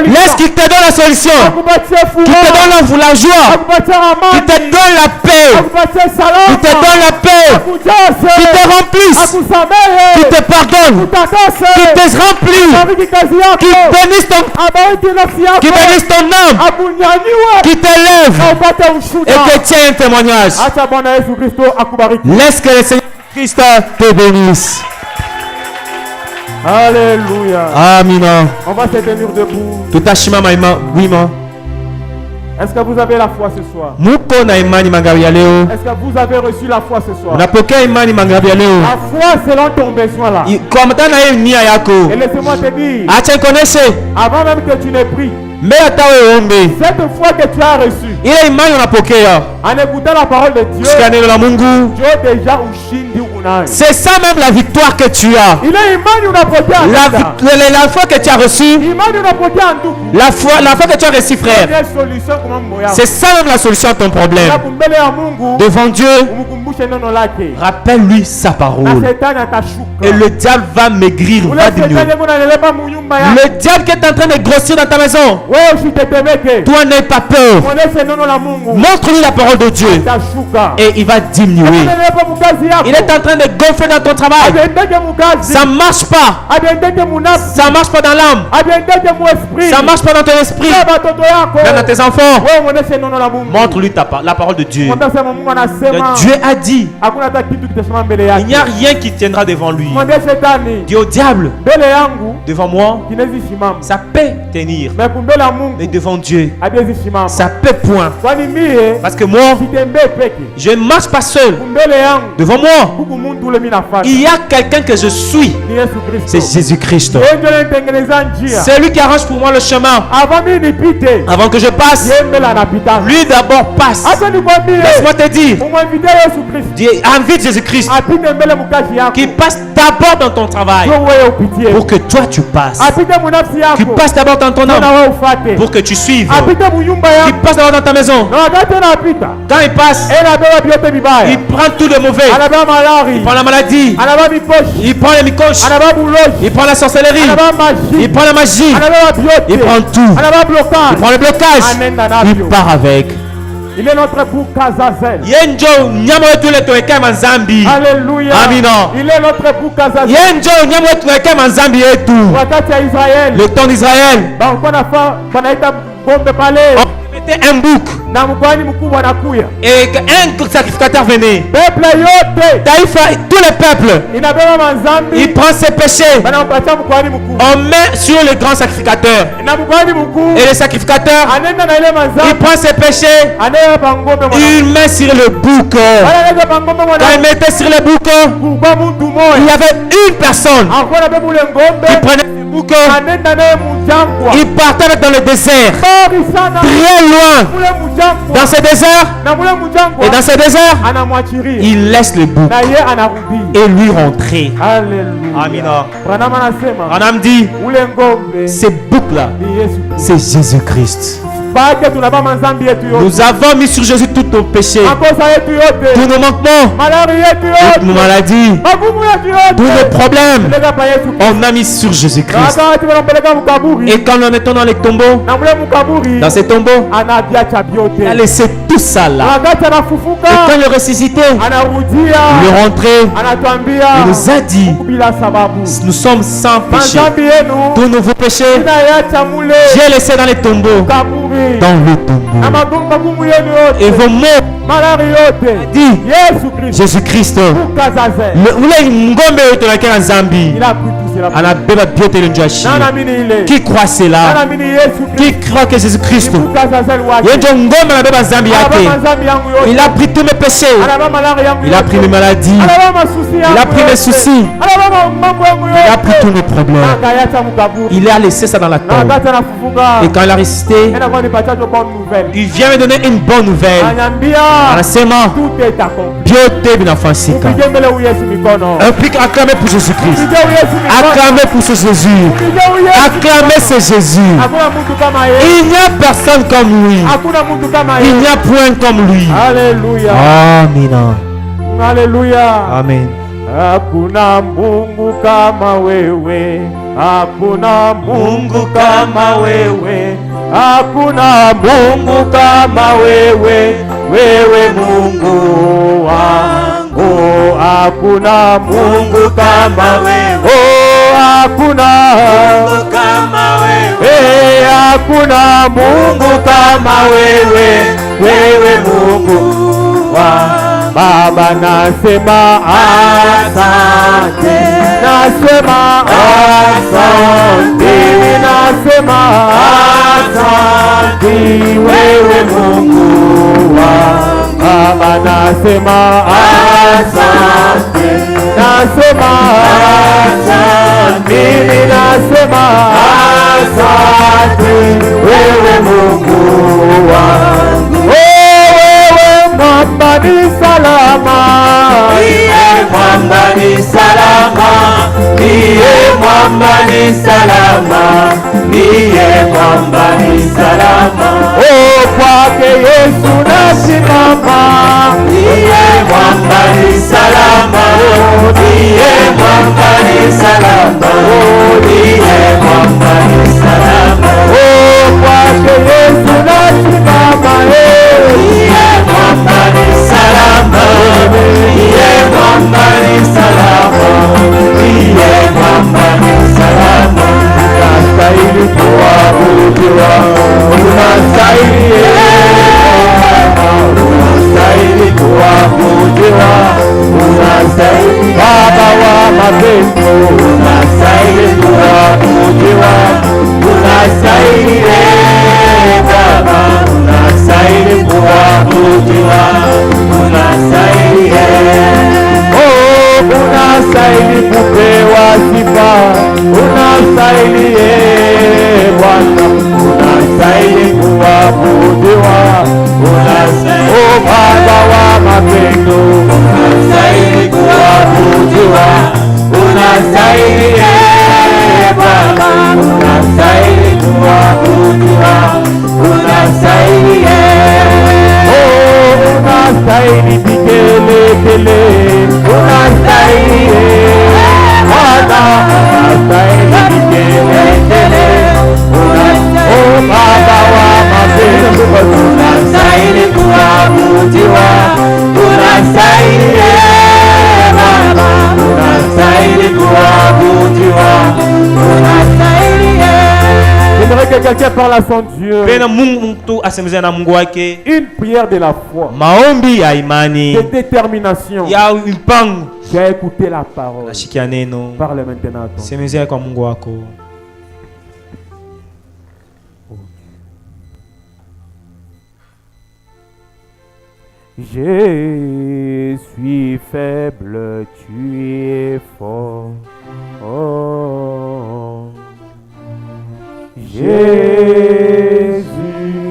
Laisse qu'il te donne la solution. Qu'il te donne la joie. Qu'il te donne la paix. Qu'il te donne la paix. Qu'il te remplisse. Qu'il te pardonne. Qu'il te remplisse. Qu'il bénisse ton âme. Qu'il t'élève. Et que tienne un témoignage. Laisse que le Seigneur Christ te bénisse. Alléluia. Amen. On va se tenir debout. Est-ce que vous avez la foi ce soir? Est-ce que vous avez reçu la foi ce soir? La foi selon ton besoin là. Et laissez-moi te dire, avant même que tu n'aies pris, cette foi que tu as reçue, en écoutant la parole de Dieu, Dieu déjà c'est ça même la victoire que tu as. La foi que tu as reçue, la foi que tu as reçue, frère, c'est ça même la solution à ton problème. Devant Dieu, rappelle-lui sa parole. Et le diable va maigrir, va diminuer. Le diable qui est en train de grossir dans ta maison, toi n'aie pas peur. Montre-lui la parole de Dieu et il va diminuer. Il est en train de gonfler dans ton travail. Ça ne marche pas. Ça ne marche pas dans l'âme. Ça ne marche pas dans ton esprit. Même dans tes enfants. Montre-lui la parole de Dieu. Dieu a dit, il n'y a rien qui tiendra devant lui. Dis au diable, devant moi, ça peut tenir. Mais devant Dieu, ça peut point. Parce que moi, je ne marche pas seul. Devant moi, il y a quelqu'un que je suis. C'est Jésus-Christ. C'est lui qui arrange pour moi le chemin. Avant que je passe, lui d'abord passe. Laisse-moi te dire, invite Jésus-Christ qui passe d'abord dans ton travail pour que toi tu passes. Qui passe d'abord dans ton âme pour que tu suives. Qui passe d'abord dans ta maison. Quand il passe, il prend tout le mauvais. Il prend la maladie. Il prend les mycoses. Il prend la sorcellerie. Il prend la magie. Il prend tout. Il prend le blocage. Il part avec. Il est notre bouc Azazel. Alléluia. Amen. Il est notre bouc Azazel. Le temps d'Israël. Un bouc et un sacrificateur venait. Tous les peuples, il prend ses péchés, on met sur le grand sacrificateur et le sacrificateur il prend ses péchés, il met sur le bouc. Quand il mettait sur le bouc, il y avait une personne qui prenait le bouc, il partait dans le désert, très loin. Dans ce désert, et dans ce désert, il laisse le bouc et lui rentrer. Amen. Branham dit, ce bouc là, c'est Jésus-Christ. Nous avons mis sur Jésus tous nos péchés, tous nos manquements, toutes nos maladies, tous nos problèmes. On a mis sur Jésus-Christ. Et quand nous mettons dans les tombeaux, dans ces tombeaux, il a laissé tout ça là. Et quand le ressuscité, le rentré, il nous a dit, nous sommes sans péché. Tous nos péchés, j'ai laissé dans les tombeaux. Dans le tombeau. Et vos mots dit Jésus-Christ. Il a pris tout Qui croit cela? Qui croit que Jésus-Christ? Il a pris tous mes péchés. Il a pris mes maladies. Il a pris mes soucis. Il a pris tous mes problèmes. Il a laissé ça dans la tombe. Et quand il a ressuscité, il vient me donner une bonne nouvelle. Anasema biote binafanyika. Acclamez pour Jésus-Christ. Acclamez pour ce Jésus. Acclamez ce Jésus. Il n'y a personne comme lui. Il n'y a point comme lui. Alléluia. Amina. Alléluia. Amen. Hakuna Mungu kama wewe. Hakuna Mungu kama wewe. Hakuna Mungu kama wewe. Wewe Mungu wangu. Hakuna Mungu kama wewe. Oh, hakuna Mungu kama wewe. Hakuna Mungu kama wewe. Wewe Mungu wangu. Baba nasema asante, nasema asante, nasema asante, wewe Mungu wangu. Baba nasema asante, nasema asante, mimi nasema asante, wewe Mungu wangu. Mwamba ni salama, niye mwamba ni salama, niye mwamba ni salama, niye mwamba ni salama. Oh, kwake Yesu nasimama, niye mwamba ni salama, oh, niye mwamba ni salama, oh, niye mwamba ni salama. Oh, kwake Yesu nasimama, niye mwamba ni salama, niye mwamba ni salama, niye mwamba ni salama. Unastahili kuabudiwa, unastahili, unastahili kuabudiwa, unastahili Baba wa mapendo, unastahili kuabudiwa, unastahili Baba, unastahili kuabudiwa, unastahili, oh, unastahili kupewa sifa, unastahili Bwana, unastahili kuabudiwa, unastahili, oh, Baba wa mapendo, unastahili kuabudiwa, unastahili Baba, unastahili kuabudiwa, unastahili, oh, unastahili vigelegele, unastahili Bwana, unastahili vigelegele, oh, Baba wa mapendo, unastahili kuabudiwa, unastahili Baba, unastahili kuabudiwa, unastahili. J'aimerais que quelqu'un parle à son Dieu. Une prière de la foi. De détermination. Tu as écouté la parole. Parle maintenant à ton Dieu. Je suis faible, tu es fort. Oh. Jésus,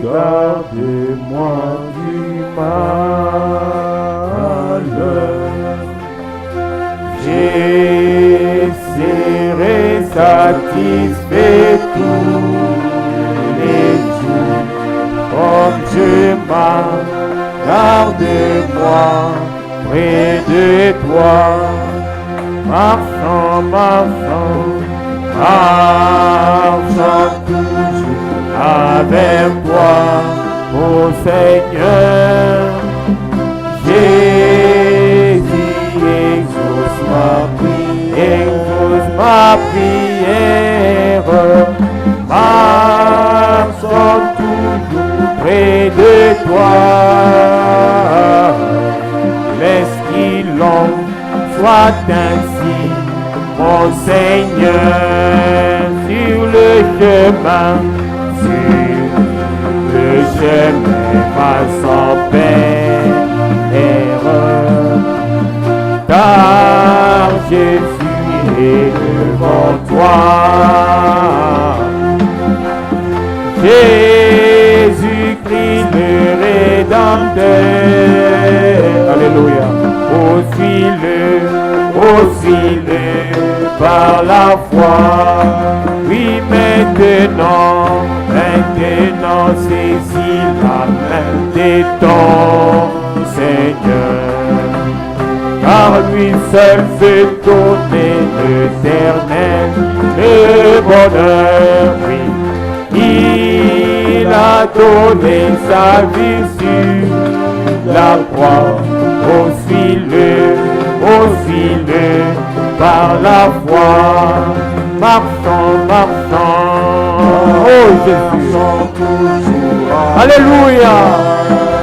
garde-moi du mal. Je serai satisfait tous les jours. Comme je m'en garde-moi près de toi. Marchons, marchons, marchons toujours avec toi, ô Seigneur. Jésus, exauce ma prière, marchons toujours près de toi. Laisse qu'il en soit ainsi mon Seigneur, sur le chemin, passant père, car Jésus est devant toi. Jésus-Christ le Rédempteur, alléluia, aussi-le par la foi. Oui, maintenant, saisis la main de ton Seigneur, car lui seul peut donner l'éternel, le bonheur, oui. Il a donné sa vie sur la croix, aussi-le par la foi. Marchons, oh Jésus, alléluia,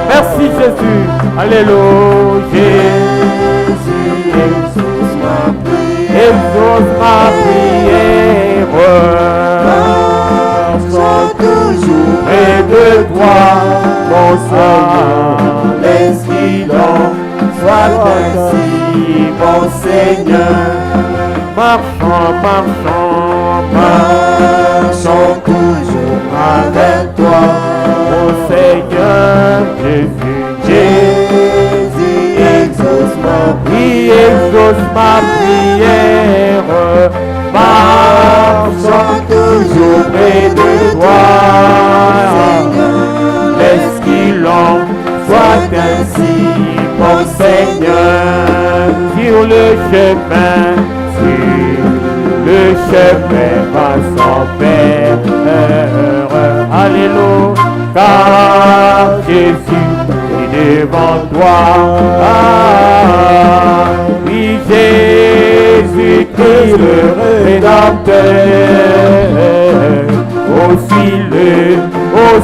merci Jésus, alléluia, Jésus, exauce ma prière, marchons toujours près de toi, mon Seigneur, laisse-qu'il soit ainsi, mon Seigneur. Marchons toujours avec toi, mon Seigneur Jésus, exauce ma prière, marchons toujours près de toi, laisse qu'il en soit ainsi, mon Seigneur, sur le chemin passant père, alléluia, car Jésus est devant toi. Oui, Jésus-Christ le Rédempteur,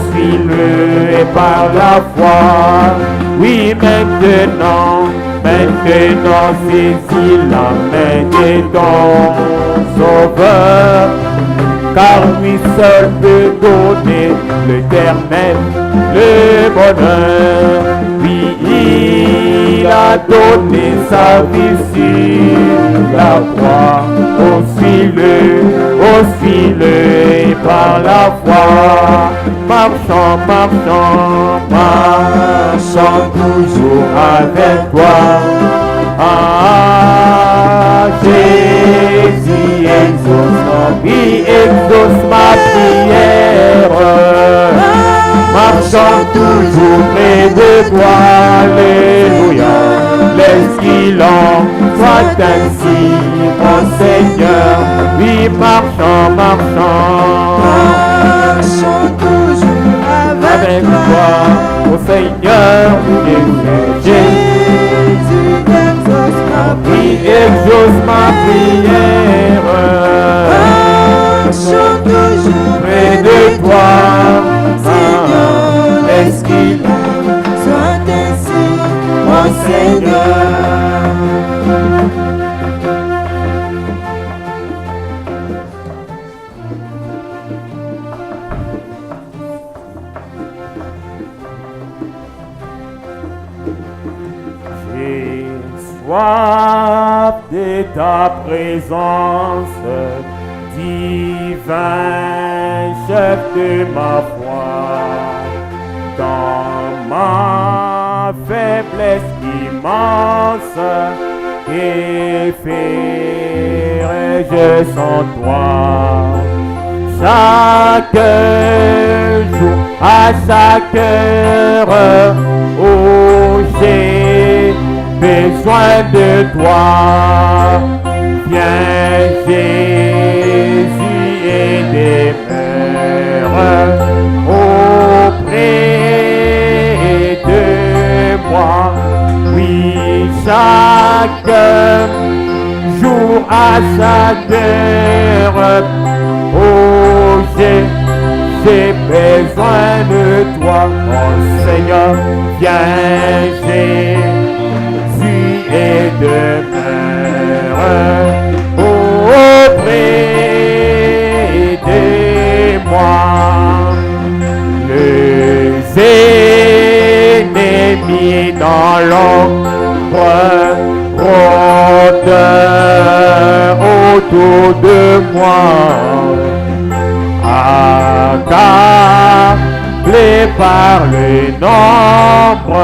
aussi-le et par la foi. Oui, maintenant, saisis la main de ton Sauveur, car lui seul peut donner l'éternel, le bonheur. Oui, il a donné sa vie sur la croix, aussi-le et par la foi. Marchons toujours avec toi. Jésus, exauce ma prière. Marchons toujours près de toi, alléluia. Laisse qu'il en soit ainsi, mon Seigneur. Oui, marchons toujours avec toi, mon Seigneur. Jésus, exauce ma prière. Marchons toujours près de toi, Seigneur. Laisse qu'il soit ainsi, mon Seigneur. Soif de ta présence, divin chef de ma foi, dans ma faiblesse immense, que ferais-je sans toi? Chaque jour, à chaque heure, oh j'ai besoin de toi. Viens Jésus et demeure auprès de moi. Oui, chaque jour, à chaque heure, oh j'ai besoin de toi, mon Seigneur. Viens Jésus et demeure autour de moi, accablé par le nombre,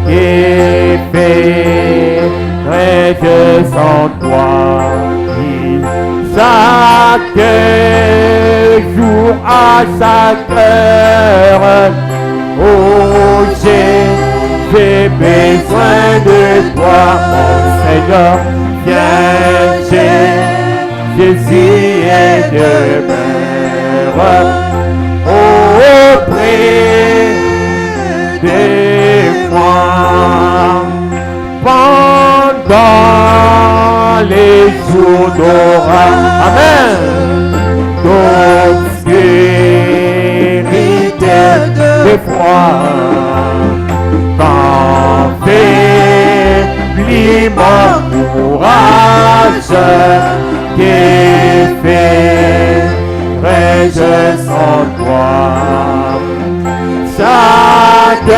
et ferai-je sans toi. Chaque jour, à chaque heure, oh j'ai besoin de toi, mon Seigneur. Viens, Jésus et demeure auprès de moi. Pendant les jours d'orage, amen, d'obscurité, de froid, quand faiblit mon courage, que ferai-je sans toi? Chaque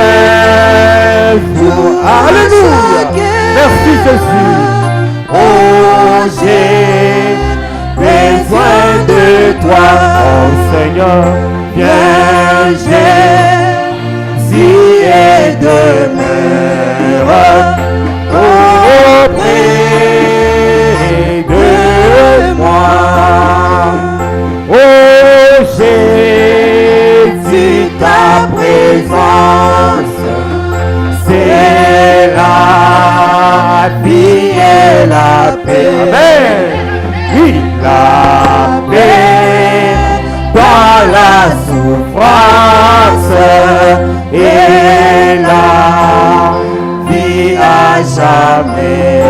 jour, alléluia, merci Jésus. Oh, j'ai besoin de toi, oh Seigneur. Viens, Jésus, et demeure auprès de moi. Oh Jésus, ta présence, c'est la vie et la paix. Amen. Oui, la paix dans la souffrance et la vie à jamais.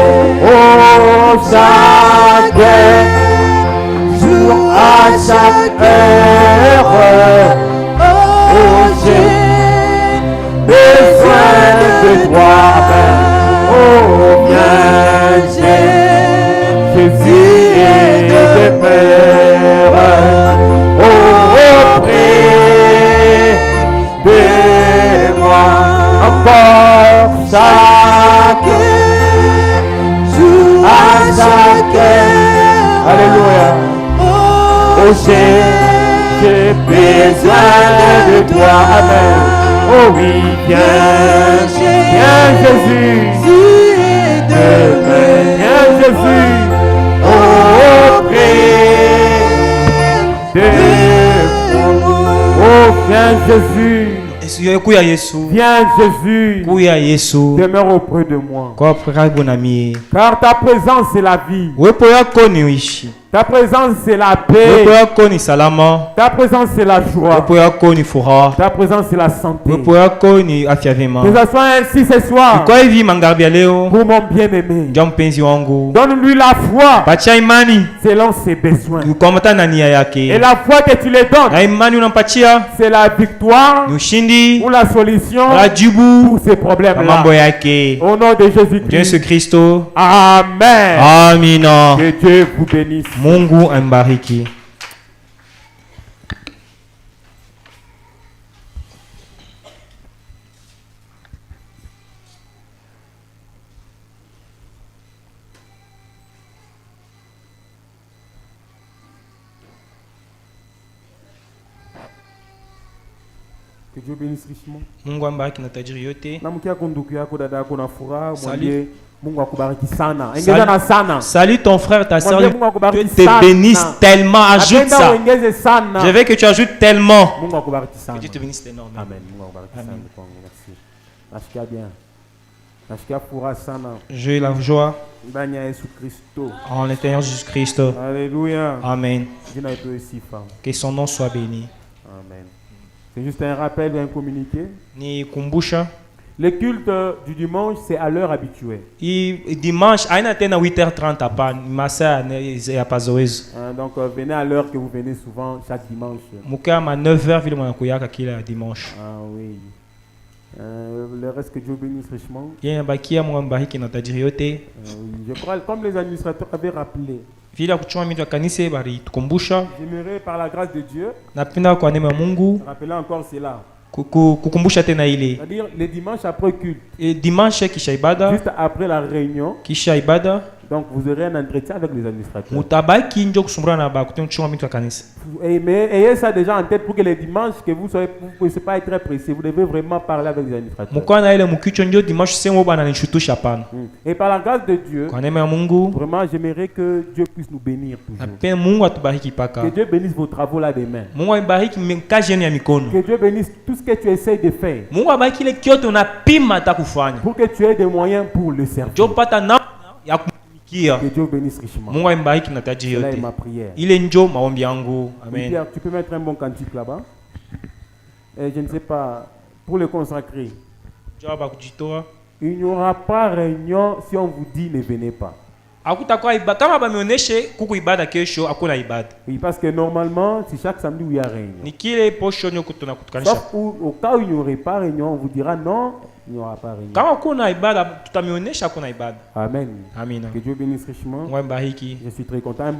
Oh, chaque jour, à chaque heure, oh, j'ai besoin de toi. Oh, viens, Jésus, et demeure auprès de moi. Encore chaque jour, à chaque heure. Alléluia. Oh, j'ai besoin de toi. Amen. Oh oui, viens, Jésus. Viens Jésus, auprès de moi. Oh, viens Jésus. Viens Jésus, demeure auprès de moi. Car ta présence c'est la vie. Ta présence c'est la paix. Ta présence c'est la joie. Ta présence c'est la santé. Que ce soit ainsi ce soir pour mon bien-aimé. Donne-lui la foi selon ses besoins. Et la foi que tu lui donnes, c'est la victoire ou la solution pour ces problèmes-là. Au nom de Jésus-Christ. Amen. Amina. Que Dieu vous bénisse. Mungu ambariki. Que Dieu bénisse richement. Mungu ambariki na tajiri yote. Salut. Salut ton frère, ta soeur. Dieu te bénisse tellement. Ajoute ça. Je veux que tu ajoutes tellement. Que Dieu te bénisse énormément. Amen. J'ai la joie en l'intérieur de Jésus-Christ. Alléluia. Amen. Que son nom soit béni. Amen. C'est juste un rappel et un communiqué. Ni kumbusha. Le culte du dimanche, c'est à l'heure habituée. Dimanche, à 8h30, donc venez à l'heure que vous venez souvent chaque dimanche. 9h, dimanche. Ah oui. Le reste, que Dieu bénisse richement. Je crois, comme les administrateurs avaient rappelé, j'aimerais par la grâce de Dieu rappeler encore cela. C'est-à-dire les dimanches après culte, dimanche kisha ibada, juste après la réunion, kisha ibada, Donc vous aurez un entretien avec les administrateurs. Mais ayez ça déjà en tête pour que les dimanches que vous ne puissiez pas être très pressé. Vous devez vraiment parler avec les administrateurs. Et par la grâce de Dieu, vraiment j'aimerais que Dieu puisse nous bénir toujours. Que Dieu bénisse vos travaux là demain. Que Dieu bénisse tout ce que tu essayes de faire. Pour que tu aies des moyens pour le servir. Que Dieu bénisse richement. Cela est ma prière. Pierre, tu peux mettre un bon cantique là-bas. Et je ne sais pas, pour le consacrer. Il n'y aura pas réunion si on vous dit ne venez pas. Oui, parce que normalement, c'est chaque samedi où il y a réunion. Sauf au cas où il n'y aurait pas réunion, on vous dira non, il n'y aura pas réunion. Amen. Que Dieu bénisse richement. Je suis très content.